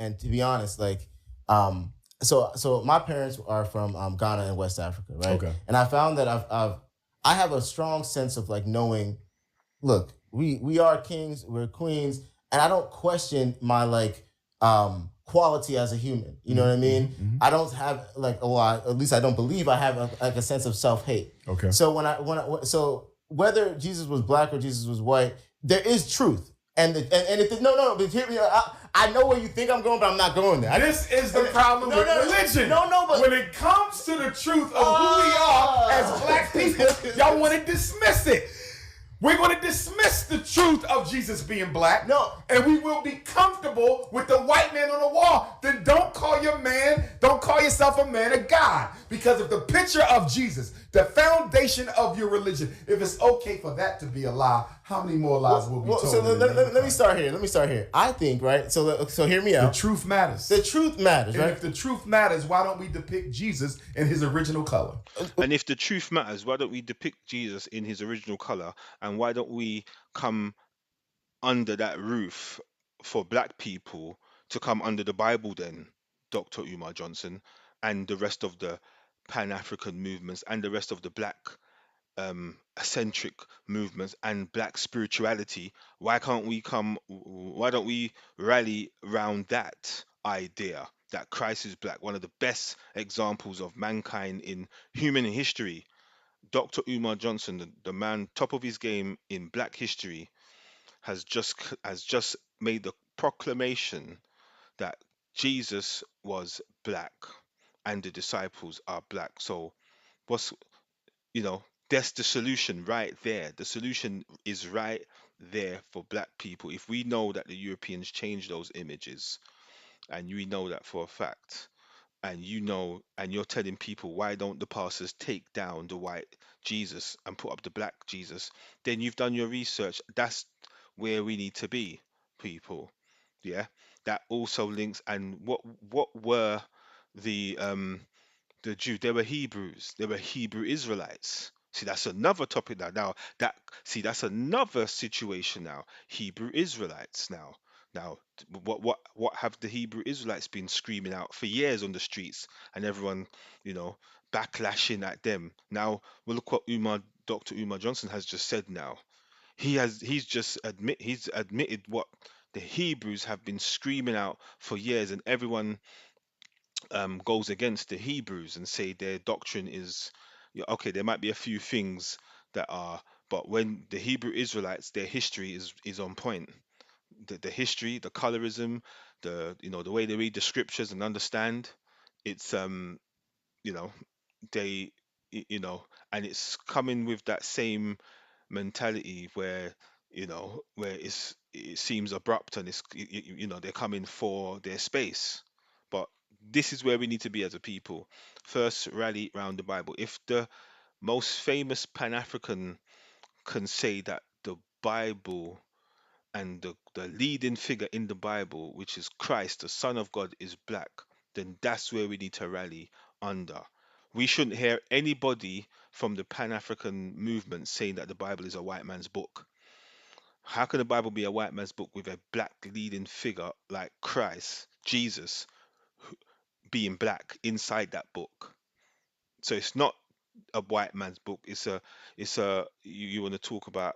and to be honest, like, um, so my parents are from Ghana and West Africa, right? Okay. And I found that I have a strong sense of like knowing, look, we are kings, we're queens, and I don't question my like quality as a human. You know what I mean? I don't have like a lot. At least I don't believe I have like a sense of self hate. Okay. So so whether Jesus was black or Jesus was white, there is truth. And if no, but hear me. I know where you think I'm going, but I'm not going there. This is the problem with religion. No, but when it comes to the truth of who we are as black people, y'all want to dismiss it. We're going to dismiss the truth of Jesus being black. No. And we will be comfortable with the white man on the wall. Then don't call yourself a man of God. Because if the picture of Jesus, the foundation of your religion, if it's okay for that to be a lie, how many more lies will be told? So let me start here. I think, right? So hear me out. The truth matters. The truth matters, And right? if the truth matters, why don't we depict Jesus in his original color? And if the truth matters, why don't we depict Jesus in his original color? And why don't we come under that roof for black people to come under the Bible then, Dr. Umar Johnson, and the rest of the Pan African movements and the rest of the black eccentric movements and black spirituality? Why don't we rally around that idea that Christ is black, one of the best examples of mankind in human history? Dr. Umar Johnson, the man top of his game in black history, has just made the proclamation that Jesus was black and the disciples are black. So what's you know that's the solution right there. The solution is right there for black people. If we know that the Europeans changed those images, and we know that for a fact, and you're telling people, why don't the pastors take down the white Jesus and put up the black Jesus, then you've done your research. That's where we need to be, people. Yeah, that also links. And what were the Jews? They were Hebrews. They were Hebrew Israelites. See, that's another topic now. That's another situation now. Hebrew Israelites now. Now, what have the Hebrew Israelites been screaming out for years on the streets, and everyone, you know, backlashing at them? Now, well, look what Dr. Umar Johnson has just said. Now, he's admitted what the Hebrews have been screaming out for years, and everyone goes against the Hebrews and say their doctrine is, yeah, okay. There might be a few things that are, but when the Hebrew Israelites, their history is on point. The history, the colorism, the way they read the scriptures and understand, it's you know they y- you know and it's coming with that same mentality where it seems abrupt, and they're coming for their space. But this is where we need to be as a people. First, rally around the Bible. If the most famous Pan-African can say that the Bible and the leading figure in the Bible, which is Christ, the Son of God, is black, then that's where we need to rally under. We shouldn't hear anybody from the Pan African movement saying that the Bible is a white man's book. How can the Bible be a white man's book with a black leading figure like Christ, Jesus, being black inside that book? So it's not a white man's book. You want to talk about